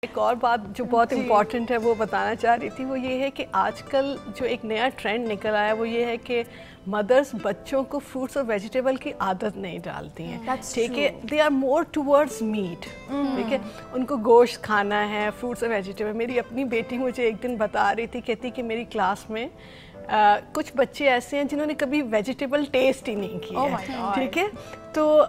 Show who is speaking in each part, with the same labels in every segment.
Speaker 1: ایک اور بات جو بہت امپورٹنٹ ہے وہ بتانا چاہ رہی تھی، وہ یہ ہے کہ آج کل جو ایک نیا ٹرینڈ نکل آیا وہ یہ ہے کہ مدرس بچوں کو فروٹس اور ویجیٹیبل کی عادت نہیں ڈالتی ہیں، ٹھیک ہے، they are more towards meat, ٹھیک ہے، ان کو گوشت کھانا ہے، فروٹس اور ویجیٹیبل۔ میری اپنی بیٹی مجھے ایک دن بتا رہی تھی، کہتی کہ میری کلاس میں کچھ بچے ایسے ہیں جنہوں نے کبھی ویجیٹیبل ٹیسٹ ہی نہیں کیا ہے، ٹھیک ہے۔ تو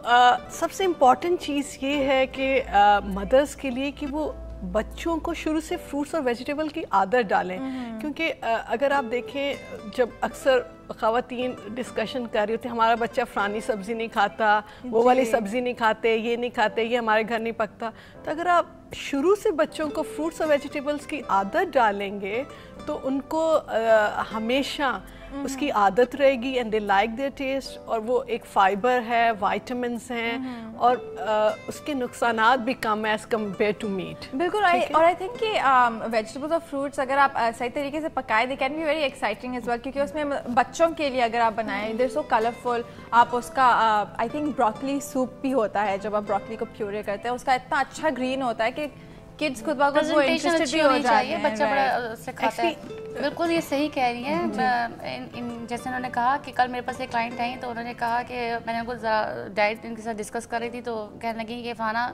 Speaker 1: سب سے امپورٹنٹ چیز یہ ہے کہ مدرس کے لیے کہ وہ بچوں کو شروع سے فروٹس اور ویجیٹیبل کی عادت ڈالیں، کیونکہ اگر آپ دیکھیں جب اکثر خواتین ڈسکشن کر رہی ہوتی ہیں ہمارا بچہ فلانی سبزی نہیں کھاتا، وہ والی سبزی نہیں کھاتے، یہ نہیں کھاتے، یہ ہمارے گھر نہیں پکتا، تو اگر آپ شروع سے بچوں کو فروٹس اور ویجیٹیبلس کی عادت ڈالیں گے تو ان کو ہمیشہ اس کی عادت رہے گی and they like their taste, اور وہ ایک فائبر ہے، وائٹامنس ہیں، اور اس کے نقصانات بھی کم ایز کمپیئر ٹو میٹ۔
Speaker 2: بالکل، اور آئی تھنک کہ ویجیٹیبلس اور فروٹس اگر آپ صحیح طریقے سے پکائے they can be very exciting as well, کیونکہ اس میں بچوں کے لیے اگر آپ بنائیں دیر سو کلرفل، آپ اس کا آئی تھنک بروکلی سوپ بھی ہوتا ہے، جب آپ بروکلی کو پیورے کرتے ہیں اس کا اتنا اچھا گرین ہوتا ہے کہ کڈز خود بخود وہ انٹرسٹڈ بھی ہو جاتے ہیں،
Speaker 3: بچہ بڑا سے کھاتا ہے۔ بالکل یہ صحیح کہہ رہی ہیں، جیسے انہوں نے کہا کہ کل میرے پاس ایک کلائنٹ آئی تو انہوں نے کہا کہ میں نے ان کو ڈائٹ ان کے ساتھ ڈسکس کر رہی تھی تو کہنے لگی کہ فانا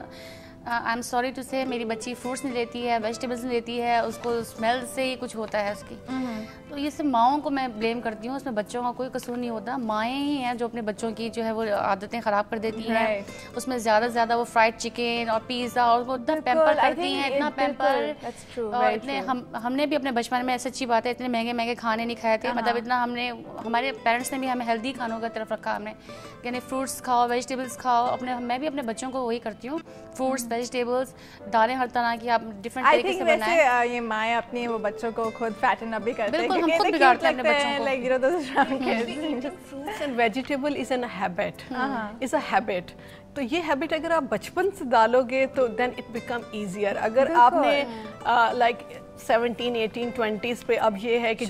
Speaker 3: آئی ایم سوری ٹو سے میری بچی فروٹس نہیں لیتی ہے، ویجیٹیبلس نہیں لیتی ہے، اس کو اسمیل سے ہی کچھ ہوتا ہے اس کی۔ تو یہ صرف ماؤں کو میں بلیم کرتی ہوں، اس میں بچوں کا کوئی قصور نہیں ہوتا، مائیں ہی ہیں جو اپنے بچوں کی جو ہے وہ عادتیں خراب کر دیتی ہیں۔ اس میں زیادہ سے زیادہ وہ فرائڈ چکن اور پیزا اور وہ اتنا پیمپر کرتی ہیں، اتنا پیمپر، اور اتنے ہم نے بھی اپنے بچپن میں سچی بات ہے اتنے مہنگے مہنگے کھانے نہیں کھائے تھے، مطلب اتنا ہم نے ہمارے پیرنٹس نے بھی ہمیں ہیلدی کھانوں کی طرف رکھا، ہم نے یعنی فروٹس کھاؤ، ویجیٹیبلس کھاؤ، میں بھی اپنے بچوں کو وہی کرتی ہوں، فروٹس ویجیٹیبلس دالیں ہر طرح کی آپ ڈفرینٹ طریقے سے بنائیں۔
Speaker 2: یہ مائیں اپنی وہ بچوں کو خود فیٹن اپ بھی کرتے ہیں،
Speaker 3: بالکل ہم خود بگاڑتے ہیں اپنے بچوں کو۔
Speaker 1: Fruits and vegetable is an habit, is a habit, تو یہ ہیبٹ اگر آپ بچپن سے ڈالو گے تو دین اٹ بیکم ایزیئر۔ اگر آپ نے لائک 17 18 20s پہ اب یہ ہے کہ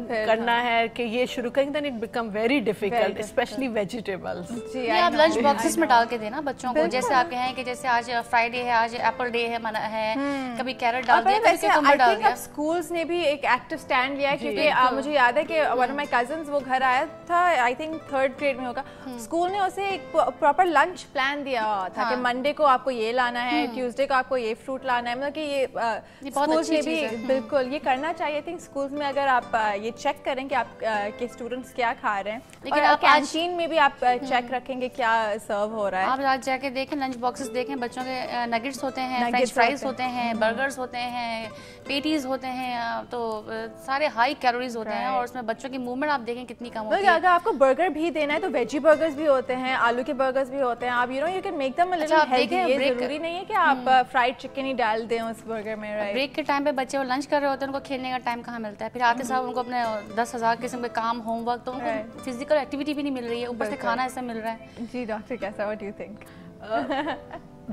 Speaker 1: کرنا ہے کہ یہ شروع کریں then it become very difficult, especially vegetables.
Speaker 3: جی آپ لنچ باکسز میں ڈال کے دینا بچوں کو، جیسے آپ کہیں کہ جیسے آج فرائیڈے ہے، آج ایپل ڈے ہے، کبھی کیرٹ ڈال دیا، کبھی ککمبر ڈال دیا۔
Speaker 2: اسکولس نے بھی ایک ایکٹیو اسٹینڈ لیا ہے، کیونکہ مجھے یاد ہے کہ ون آف مائی کزنز وہ گھر آیا تھا، آئی تھنک 3rd گریڈ میں ہوگا، اسکول نے اسے ایک پراپر لنچ پلان دیا تھا کہ منڈے کو آپ کو یہ لانا ہے، ٹیوزڈے کو آپ کو یہ فروٹ لانا ہے، مطلب کہ یہ اسکولس نے بھی بالکل یہ کرنا چاہیے۔ آئی تھنک اسکولس میں اگر آپ یہ چیک کریں کہ آپ کے اسٹوڈنٹس کیا کھا رہے ہیں، لیکن آپ کینٹین میں بھی آپ چیک رکھیں کہ کیا سرو ہو رہا ہے،
Speaker 3: آپ آج جا کے دیکھیں لنچ باکسز دیکھیں، بچوں کے نگٹس ہوتے ہیں، فرینچ فرائز ہوتے ہیں، برگرز ہوتے ہیں، پیٹیز ہوتے ہیں، تو سارے ہائی کیلوریز ہوتے ہیں، اور اس میں بچوں کی موومنٹ آپ دیکھیں کتنی کم ہوتی ہے۔
Speaker 2: اگر آپ کو برگر بھی دینا ہے تو ویجی برگرز بھی ہوتے ہیں، آلو کے برگرز بھی ہوتے ہیں، آپ you can make them a little healthy, یہ ضروری نہیں ہے کہ آپ فرائیڈ چکن ہی ڈال دیں اس برگر میں۔
Speaker 3: بریک کے ٹائم پہ بچے وہ لنچ کر رہے ہوتے ہیں، ان کو کھیلنے کا ٹائم کہاں ملتا ہے، پھر آتے صاحب ان کو اپنے 10,000 قسم کے کام، ہوم ورک، تو ان کو فزیکل ایکٹیویٹی بھی نہیں مل رہی ہے، اوپر سے کھانا ایسا مل رہا ہے۔
Speaker 2: جی ڈاکٹر کیسا، واٹ ڈو یو تھنک؟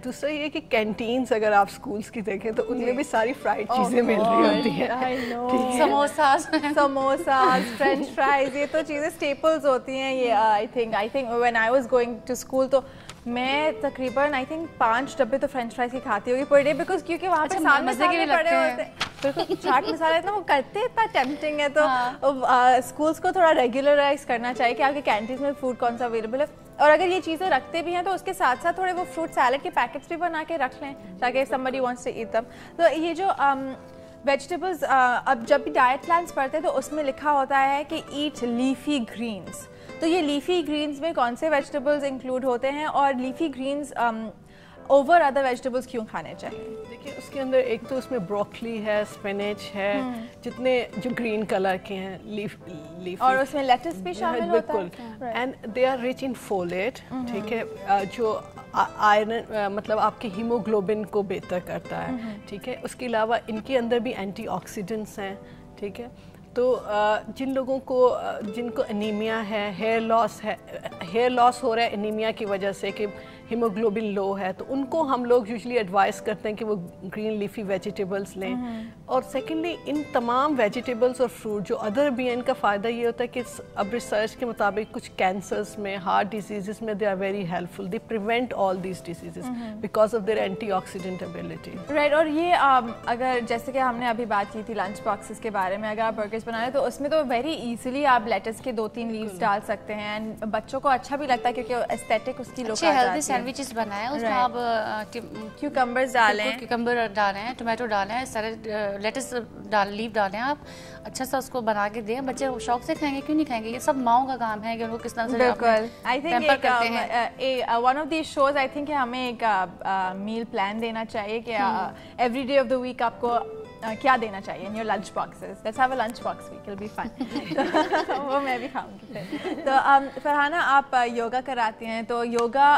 Speaker 1: دوسرا یہ کہ کینٹینس اگر آپ اسکولس کی دیکھیں تو ان میں بھی ساری فرائیڈ چیزیں مل رہی ہوتی ہیں،
Speaker 3: سموساز،
Speaker 2: فرینچ فرائز، یہ تو چیزیں اسٹیپلز ہوتی ہیں۔ یہ I think when I was going to school تو میں تقریباً آئی تھنک 5 ڈبے تو فرینچ فرائز کی کھاتی ہوگی پر ڈے، بیکاز کیونکہ وہاں پہ سامنے پڑے ہوتے ہیں، بالکل چاٹ مسالہ اتنا وہ کرتے اتنا ٹیمپٹنگ ہے، تو اسکولس کو تھوڑا ریگولرائز کرنا چاہیے کہ آپ کے کینٹینس میں فوڈ کون سا اویلیبل ہے، اور اگر یہ چیزیں رکھتے بھی ہیں تو اس کے ساتھ ساتھ تھوڑے وہ فروٹ سیلڈ کے پیکٹس بھی بنا کے رکھ لیں تاکہ somebody wants to eat them۔ تو یہ جو ویجیٹیبلس اب جب بھی ڈائٹ پلانس پڑھتے ہیں تو اس میں لکھا ہوتا ہے کہ ایٹ لیفی گرینس، تو یہ لیفی گرینز میں کون سے ویجیٹیبلز انکلوڈ ہوتے ہیں، اور leafy greens over other vegetables کیوں کھانے چاہیے؟
Speaker 1: دیکھیے اس کے اندر ایک تو اس میں بروکلی ہے، اسپینچ ہے، جتنے جو گرین کلر کے ہیں، لیف
Speaker 2: اور اس میں لیٹس بھی شامل ہوتا ہے،
Speaker 1: بالکل، اینڈ دے آر ریچ ان فولیٹ، ٹھیک ہے، جو آئرن مطلب آپ کے ہیموگلوبن کو بہتر کرتا ہے، ٹھیک ہے، اس کے علاوہ ان کے اندر بھی اینٹی آکسیڈنٹس ہیں، ٹھیک ہے۔ تو جن لوگوں کو جن کو انیمیا ہے، ہیئر لاس ہو رہا ہے انیمیا کی وجہ سے، کہ ہیموگلوبن لو ہے تو ان کو ہم لوگ یوزلی ایڈوائز کرتے ہیں کہ وہ گرین لیفی ویجیٹیبلس لیں. اور سیکنڈلی ان تمام ویجیٹیبلس اور فروٹ جو ادر بھی ہیں ان کا فائدہ یہ ہوتا ہے کہ اب ریسرچ کے مطابق کچھ کینسرز میں, ہارٹ ڈیزیزز میں they are very helpful, they prevent all these diseases because of their antioxidant ability.
Speaker 2: Right. اور یہ اگر جیسے کہ ہم نے ابھی بات کی تھی لنچ باکسز کے بارے میں, اگر آپ برگرز بنا رہے ہیں تو اس میں تو ویری ایزیلی آپ لیٹس کے 2-3 لیوز ڈال سکتے ہیں اینڈ بچوں کو اچھا بھی لگتا ہے کیونکہ ایستھیٹک اس کی لک آ جاتی ہے.
Speaker 3: سینڈوچز بنائیں, اس میں آپ
Speaker 2: کیوکمبرز ڈالیں,
Speaker 3: کیوکمبر ڈالیں, ٹومیٹو ڈالیں, سیلڈ لیٹس لیف ڈالیں, آپ اچھا سا اس کو بنا کے دیں. بچے شوق سے کھائیں گے, کیوں نہیں کھائیں گے؟ یہ سب ماؤں کا کام ہے کہ ان کو کس طرح سے
Speaker 2: بالکل. I think one of these shows I think ہمیں ایک میل پلان دینا چاہیے کہ every day of the week آپ کو کیا دینا چاہیے in your lunch boxes. Let's have a lunch box week, will be fun. وہ میں بھی کھاؤں گی. تو فرحانہ آپ یوگا کراتی ہیں, تو یوگا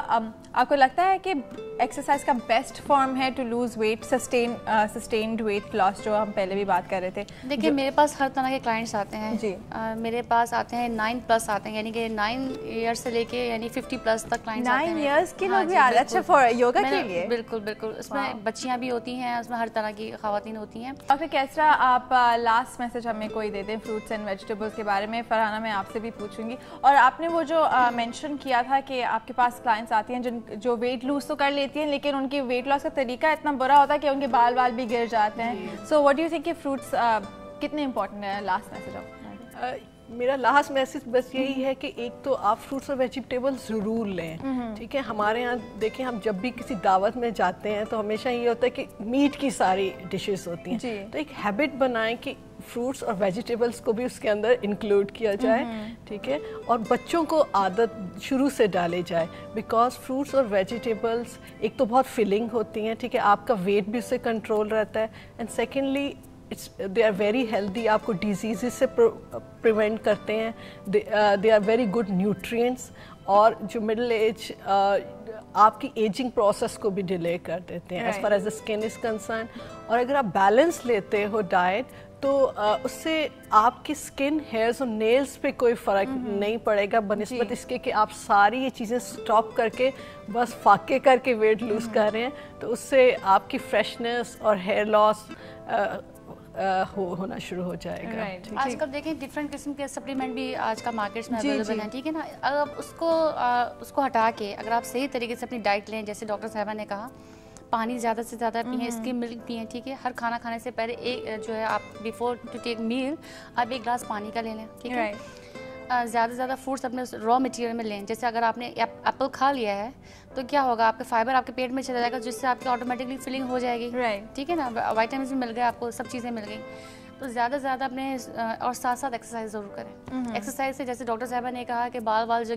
Speaker 2: آپ کو لگتا ہے کہ ایکسرسائز کا بیسٹ فارم ہے to lose weight, sustained weight loss جو ہم پہلے بھی بات کر رہے تھے؟
Speaker 3: دیکھیے میرے پاس ہر طرح کے کلائنٹس آتے ہیں.
Speaker 2: جی
Speaker 3: میرے پاس آتے ہیں 9+ آتے ہیں, یعنی کہ 9 ایئرس سے لے کے یعنی 50+ تک کلائنٹس آتے ہیں.
Speaker 2: 9 ایئرس کے لوگ بھی آتے ہیں. اچھا, فار یوگا کے لیے؟
Speaker 3: بالکل بالکل. اس میں بچیاں بھی ہوتی ہیں, اس میں ہر طرح کی خواتین ہوتی ہیں.
Speaker 2: ڈاکٹر کیسرا, آپ لاسٹ میسج ہمیں کوئی دے دیں فروٹس اینڈ ویجیٹیبلس کے بارے میں. فرحانہ میں آپ سے بھی پوچھوں گی. اور آپ نے وہ جو مینشن کیا تھا کہ آپ کے پاس کلائنٹس آتی ہیں جو ویٹ لوز تو کر لیتی ہیں لیکن ان کی ویٹ لاس کا طریقہ اتنا برا ہوتا ہے کہ ان کے بال بھی گر جاتے ہیں. So what do you think کہ فروٹس کتنے امپورٹنٹ ہیں؟ لاسٹ میسج آپ.
Speaker 1: میرا لاسٹ میسج بس یہی ہے کہ ایک تو آپ فروٹس اور ویجیٹیبل ضرور لیں. ٹھیک ہے, ہمارے یہاں دیکھیں ہم جب بھی کسی دعوت میں جاتے ہیں تو ہمیشہ یہ ہوتا ہے کہ میٹ کی ساری ڈشز ہوتی ہیں. تو ایک ہیبٹ بنائیں کہ فروٹس اور ویجیٹیبلس کو بھی اس کے اندر انکلوڈ کیا جائے. ٹھیک ہے, اور بچوں کو عادت شروع سے ڈالے جائے بیکاز فروٹس اور ویجیٹیبلس ایک تو بہت فلنگ ہوتی ہیں. ٹھیک ہے, آپ کا ویٹ بھی اس سے کنٹرول رہتا ہے, and secondly they are very healthy, آپ کو ڈیزیزز سے پریونٹ کرتے ہیں. They are very good nutrients, اور جو مڈل ایج آپ کی ایجنگ پروسیس کو بھی ڈیلے کر دیتے ہیں as far as the skin is concern. اور اگر آپ بیلنس لیتے ہو ڈائٹ تو اس سے آپ کی اسکن, ہیئرز اور نیلز پہ کوئی فرق نہیں پڑے گا بنسبت اس کے کہ آپ ساری یہ چیزیں اسٹاپ کر کے بس فاقے کر کے ویٹ لوز کر رہے ہیں. تو اس سے آپ کی فریشنس اور ہیئر لاس ہونا شروع ہو جائے گا.
Speaker 3: آج کل دیکھیں ڈفرینٹ قسم کے سپلیمنٹ بھی آج کل مارکیٹس میں اویلیبل ہیں. ٹھیک ہے نا, اگر آپ اس کو ہٹا کے اگر آپ صحیح طریقے سے اپنی ڈائٹ لیں, جیسے ڈاکٹر صاحبہ نے کہا پانی زیادہ سے زیادہ پئیں, اسکم ملک پئیں. ٹھیک ہے, ہر کھانا کھانے سے پہلے ایک جو ہے آپ بیفور ٹو ٹیک میل آپ 1 گلاس پانی کا لے لیں. ٹھیک ہے, زیادہ سے زیادہ فروٹس اپنے را مٹیریل میں لیں. جیسے اگر آپ نے ایپل کھا لیا ہے تو کیا ہوگا, آپ کا فائبر آپ کے پیٹ میں چلا جائے گا جس سے آپ کی آٹومیٹکلی فلنگ ہو جائے گی. ٹھیک ہے نا, وائٹامنس بھی مل گئے آپ کو, سب چیزیں مل گئیں. تو زیادہ سے زیادہ اپنے اور ساتھ ساتھ ایکسرسائز ضرور کریں. ایکسرسائز سے جیسے ڈاکٹر صاحبہ نے کہا کہ بال جو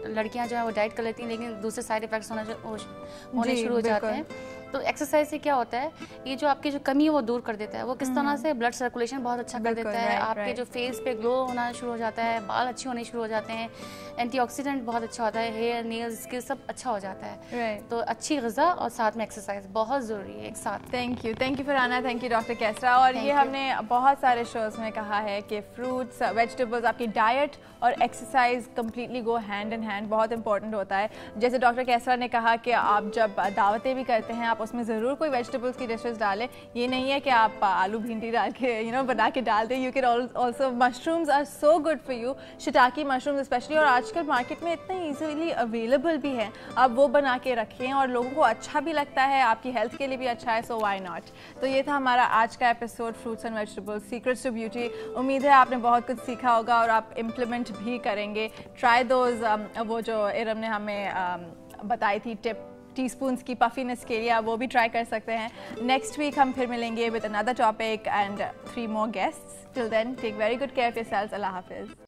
Speaker 3: لڑکیاں جو ہیں وہ ڈائٹ کر لیتی ہیں لیکن دوسرے سائڈ افیکٹس ہونے شروع ہو جاتے ہیں. تو ایکسرسائز سے کیا ہوتا ہے, یہ جو آپ کی جو کمی ہے وہ دور کر دیتا ہے. وہ کس طرح سے بلڈ سرکولیشن بہت اچھا کر دیتا ہے, آپ کے جو فیس پہ گلو ہونا شروع ہو جاتا ہے, بال اچھے ہونے شروع ہو جاتے ہیں, اینٹی آکسیڈنٹ بہت اچھا ہوتا ہے, ہیئر نیلز اسکن سب اچھا ہو جاتا ہے. تو اچھی غذا اور ساتھ میں ایکسرسائز بہت ضروری ہے ایک ساتھ.
Speaker 2: Thank you Farhana, thank you doctor Kesra. اور یہ ہم نے بہت سارے شوز میں کہا ہے کہ فروٹس ویجیٹیبلس, آپ کی ڈائٹ اور exercise completely go hand in hand, بہت امپورٹنٹ ہوتا ہے. جیسے ڈاکٹر کیسرا نے کہا کہ آپ جب دعوتیں بھی کرتے ہیں آپ اس میں ضرور کوئی ویجیٹیبلس کی ڈشز ڈالیں. یہ نہیں ہے کہ آپ آلو بھنڈی ڈال کے بنا کے ڈال دیں. You can also mushrooms are so good for you, shiitake mushrooms especially, اور آج کل مارکیٹ میں اتنا ایزیلی اویلیبل بھی ہے, آپ وہ بنا کے رکھیں اور لوگوں کو اچھا بھی لگتا ہے, آپ کی ہیلتھ کے لیے بھی اچھا ہے. So why not. تو یہ تھا ہمارا آج کا episode fruits and vegetables secrets to beauty. امید ہے آپ نے بہت کچھ سیکھا ہوگا اور آپ امپلیمنٹ بھی کریں گے. ٹرائی دوز, وہ جو ارم نے ہمیں بتائی تھی ٹپ ٹی اسپونس کی پفینس کے لیے, وہ بھی ٹرائی کر سکتے ہیں. نیکسٹ ویک ہم پھر ملیں گے with another topic and 3 more guests. Till then, take very good care of yourselves. اللہ حافظ.